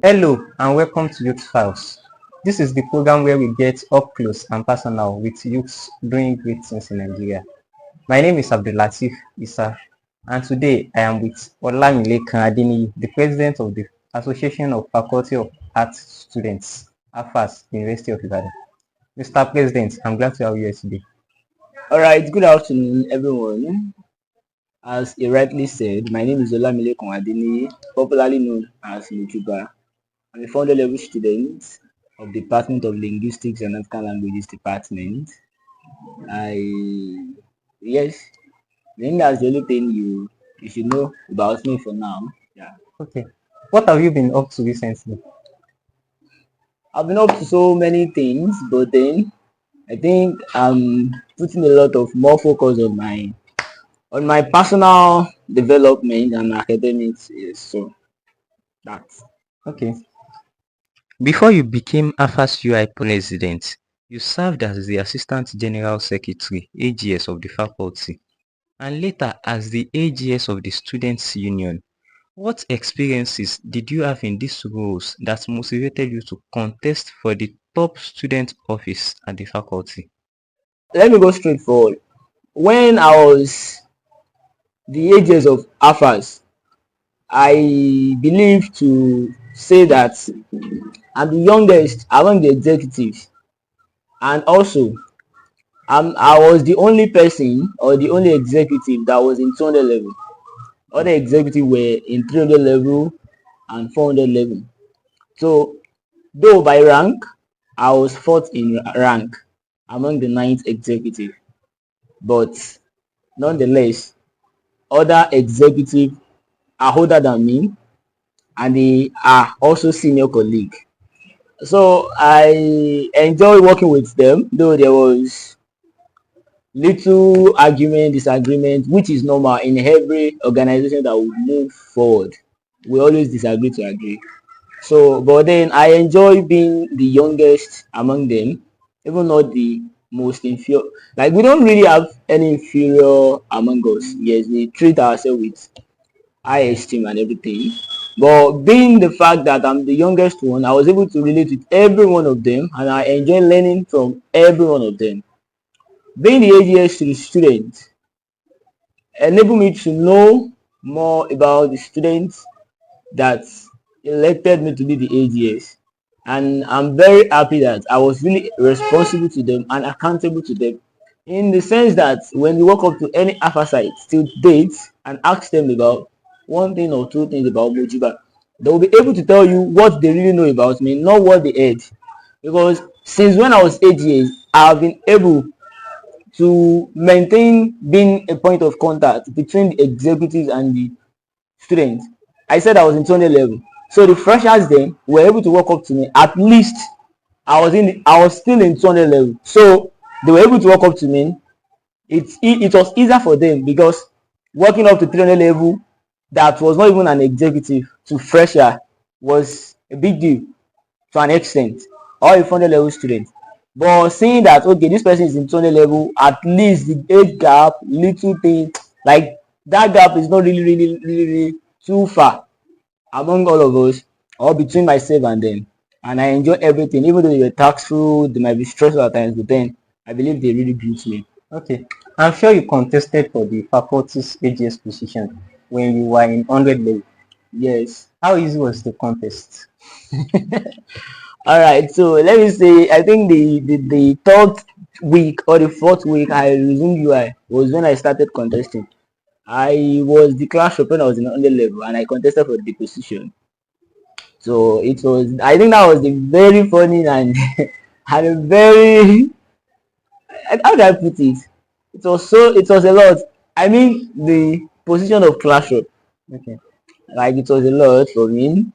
Hello and welcome to Youth Files. This is the program where we get up close and personal with youths doing great things in Nigeria. My name is Abdullateef and today I am with Olamilekan Adeniyi, the president of the Association of Faculty of Arts Students, AFAS, University of Ibadan. Mr. President, I'm glad to have you here today. All right, good afternoon, everyone. As he rightly said, my name is Olamilekan Adeniyi, popularly known as Mojuba. I'm a founder level student of the Department of Linguistics and African Languages Department. I yes, I think that's the only thing you should know about me for now. Yeah, Okay. What have you been up to recently? I've been up to so many things, but then I think I'm putting a lot of more focus on my personal development and academics. Is so that. Okay. Before you became AFAS UI president, you served as the Assistant General Secretary (AGS) of the faculty and later as the AGS of the Students' Union. What experiences did you have in these roles that motivated you to contest for the top student office at the faculty? Let me go straight forward. When I was the ages of AFAS, I believe to say that I'm the youngest among the executives, and also I was the only person or the only executive that was in 200 level. Other executives were in 300 level and 400 level. So, though by rank, I was fourth in rank among the ninth executive, but nonetheless, other executives are older than me and they are also senior colleague. So I enjoy working with them, though there was little argument, disagreement, which is normal in every organization that will move forward. We always disagree to agree. So, but then I enjoy being the youngest among them, even not the most inferior. Like we don't really have any inferior among us. Yes, we treat ourselves with high esteem and everything. But being the fact that I'm the youngest one, I was able to relate with every one of them and I enjoy learning from every one of them. Being the AGS to the student enabled me to know more about the students that elected me to be the AGS. And I'm very happy that I was really responsible to them and accountable to them in the sense that when you walk up to any alpha site till date and ask them about one thing or two things about Mojuba, they will be able to tell you what they really know about me, not what they heard. Because since when I was 8 years, I have been able to maintain being a point of contact between the executives and the students. I said I was in 200 level. So the freshers then were able to walk up to me. At least I was still in 200 level. So they were able to walk up to me. It was easier for them because working up to 300 level that was not even an executive to fresher was a big deal to an extent, or a 400 level student. But seeing that okay, this person is in 200 level, at least the age gap, little thing, like that gap is not really too far among all of us or between myself and them. And I enjoy everything, even though they were taxful, they might be stressful at times, but then I believe they really built me. Okay. I'm sure you contested for the faculty's AGS position when you were in 100 level. Yes. How easy was the contest? All right, so let me say, I think the third week or the fourth week I resumed UI was when I started contesting. I was the class rep when I was in 100 level and I contested for the position. So it was, I think that was the very funny and and a very, how do I put it? It was a lot. I mean, the position of class rep, Okay. like it was a lot for me,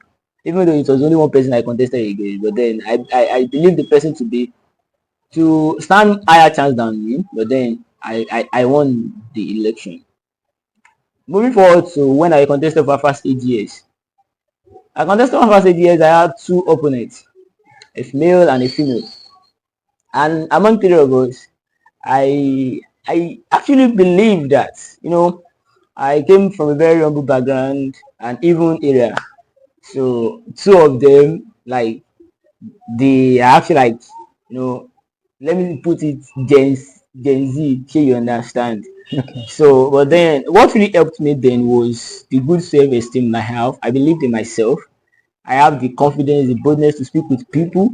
even though it was only one person I contested against. But then I believe the person to stand higher chance than me. But then I won the election. Moving forward to when I contested for first 8 years. I contested for first 8 years. I had two opponents, a male and a female. And among three of us, I actually believe that I came from a very humble background and even area. So two of them, like, they are actually like, you know, let me put it, Gen Z, so you understand. Okay. So, but then what really helped me then was the good self-esteem I have. I believed in myself. I have the confidence, the boldness to speak with people.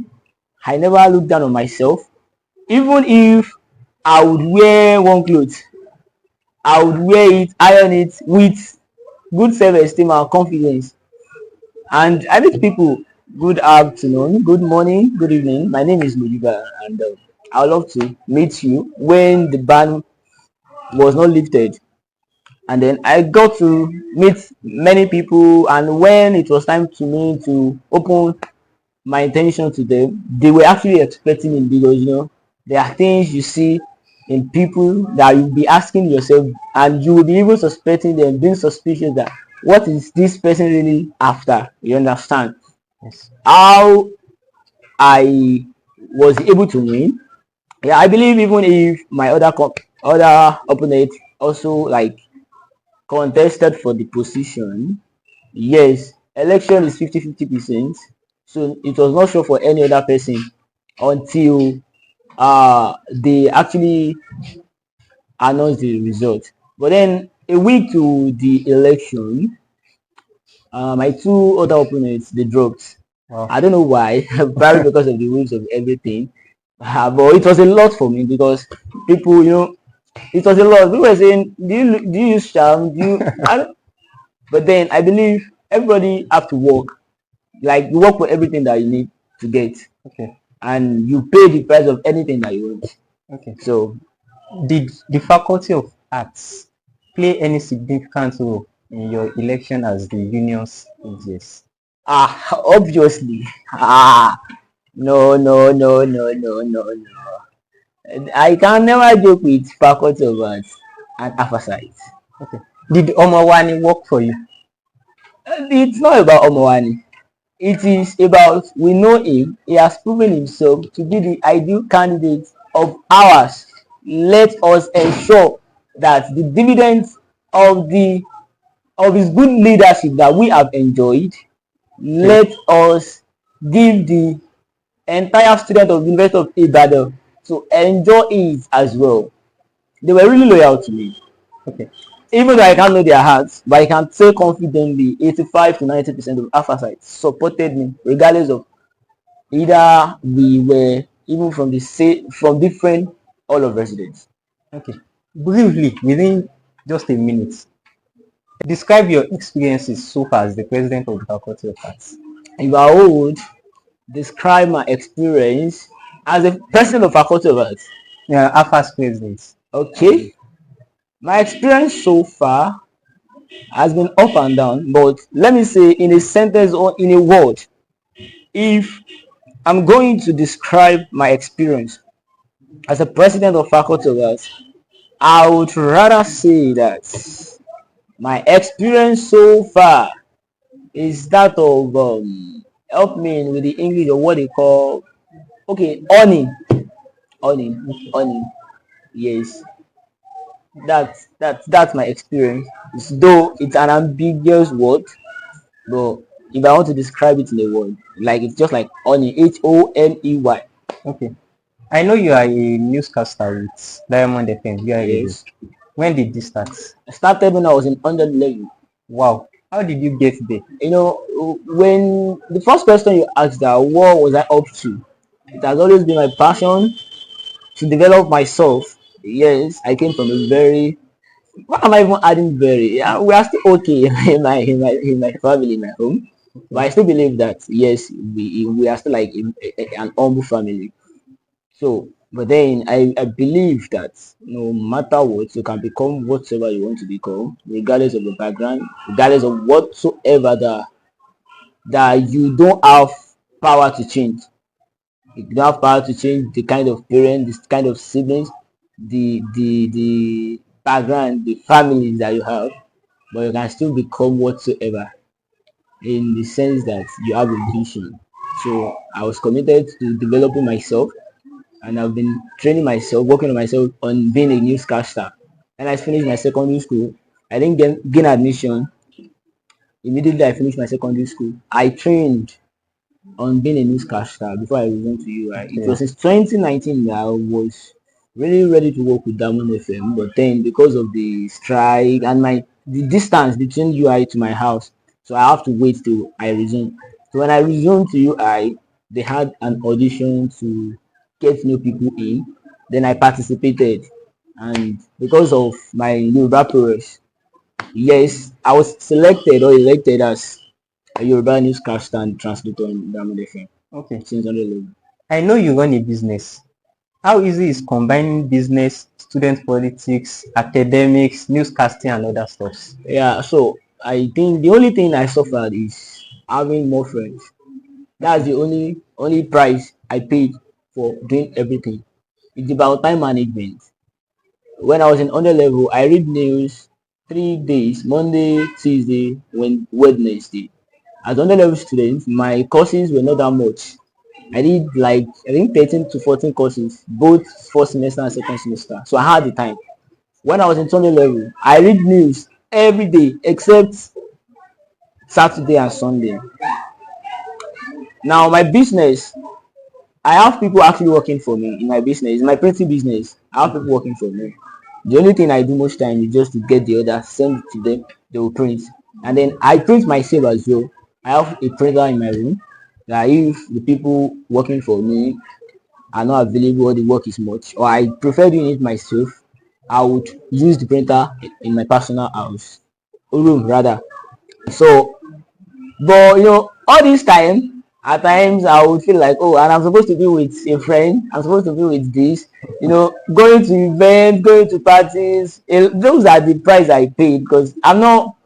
I never looked down on myself. Even if I would wear one clothes, I would wear it, iron it with good self-esteem and confidence. And I meet people. Good afternoon, good morning, good evening. My name is Mojuba, and I would love to meet you when the ban was not lifted. And then I got to meet many people, and when it was time to me to open my intention to them, they were actually expecting it, because there are things you see in people that you'll be asking yourself, and you will be even suspecting them, being suspicious that what is this person really after. You understand? Yes. How I was able to win. Yeah, I believe even if my other opponent also like contested for the position, yes, election is 50-50%. So it was not sure for any other person until they actually announced the result. But then a week to the election, my two other opponents, they dropped. Wow. I don't know why, probably because of the rules of everything. But it was a lot for me, because people, it was a lot. People were saying, do you use charm? But then I believe everybody have to work. Like, you work for everything that you need to get, Okay. and you pay the price of anything that you want. Okay. So, Did the Faculty of Arts play any significant role in your election as the union's AGS? obviously, ah, no, no, no, no, no, no, no. I can never joke with faculty of arts and AFAS. Okay. Did Omawani work for you? It's not about Omowani. It is about, we know him. He has proven himself to be the ideal candidate of ours. Let us ensure that the dividends of the of his good leadership that we have enjoyed, Okay. let us give the entire student of the University of Ibadan to enjoy it as well. They were really loyal to me. Okay. Even though I can't know their hearts, but I can say confidently 85 to 90% of Alpha supported me, regardless of either we were even from the same, from different all of residents. Okay. Briefly, within just a minute, describe your experiences so far as the president of the Faculty of Arts. If I would describe my experience as a president of Faculty of Arts, Yeah, AFAS president. okay, my experience so far has been up and down, but let me say in a sentence or in a word, if I'm going to describe my experience as a president of Faculty of Arts, I would rather say that my experience so far is that of help me with the English or what they call, okay, owning, owning, Okay. owning. Yes, that's my experience. Though it's an ambiguous word, but if I want to describe it in a word, like, it's just like owning, Honey. Okay. I know you are a newscaster with Diamond FM, you are radio. Yes, When did this start? I started when I was in under 11. Wow. How did you get there? When the first question you asked, that what was I up to, it has always been my passion to develop myself. Yes, I came from a very, what am I even adding, very, yeah, we are still okay in my family, in my home, but Okay. I still believe that yes, we are still like an humble family. So, but then I believe that no matter what, you can become whatever you want to become, regardless of your background, regardless of whatsoever that you don't have power to change. You don't have power to change the kind of parent, this kind of siblings, the background, the families that you have, but you can still become whatsoever, in the sense that you have a vision. So I was committed to developing myself, and I've been training myself, working on myself on being a newscaster. And I finished my secondary school. I didn't gain admission Immediately I finished my secondary school, I trained on being a newscaster before I returned to UI. It Okay. was since 2019 that I was really ready to work with Diamond FM, but then because of the strike and the distance between UI to my house, so I have to wait till I resume. So when I resumed to UI, they had an audition to get new people in. Then I participated, and because of my Yoruba prowess, yes, I was selected or elected as a Yoruba newscaster and translator in Diamond FM Okay. since 2011. I know you run a business. How easy is combining business, student politics, academics, newscasting, and other stuffs? Yeah, so I think the only thing I suffered is having more friends. That's the only price I paid for doing everything. It's about time management. When I was in under level, I read news 3 days, Monday, Tuesday, Wednesday. As under level student, my courses were not that much. I did like I think 13 to 14 courses, both first semester and second semester. So I had the time. When I was in 20 level, I read news every day except Saturday and Sunday. Now my business, I have people actually working for me in my business. In my printing business, I have people working for me. The only thing I do most time is just to get the order, send it to them, they will print. And then I print myself as well. I have a printer in my room that if the people working for me are not available or the work is much, or I prefer doing it myself, I would use the printer in my personal house, room rather. So, but all this time, at times I would feel like, oh, and I'm supposed to be with a friend, I'm supposed to be with this, going to events, going to parties. Those are the price I paid because I'm not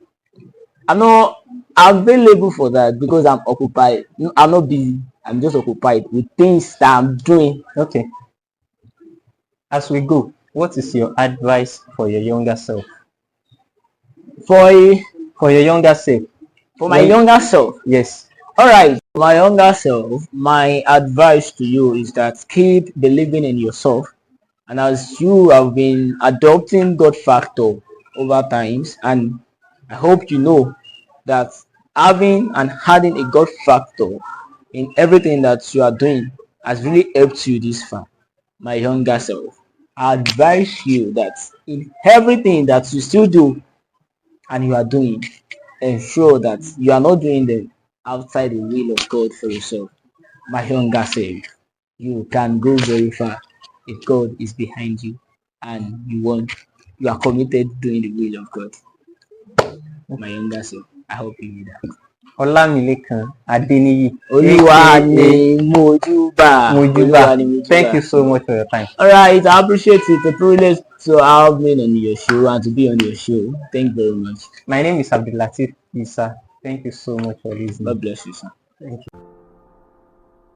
available for that because I'm occupied. I'm not busy. I'm just occupied with things that I'm doing. Okay. As we go, what is your advice for your younger self? For For your younger self. my When younger self, yes. all right, my younger self, my advice to you is that keep believing in yourself. And as you have been adopting God factor over times, and I hope you know that having and having a God factor in everything that you are doing has really helped you this far. My younger self, I advise you that in everything that you still do and you are doing, ensure that you are not doing them outside the will of God for yourself. My younger self, you can go very far if God is behind you and you are committed doing the will of God. My younger self, I hope you do that. Olamilekan Adeniyi, Olúwa aka ni Mojuba. Mojuba. Olúwa ni Mojuba. Thank you so much for your time. Alright, I appreciate it. It's a privilege to have me on your show and to be on your show. Thank you very much. My name is Abdullateef Isa. Thank you so much for listening. God bless you, sir. Thank you.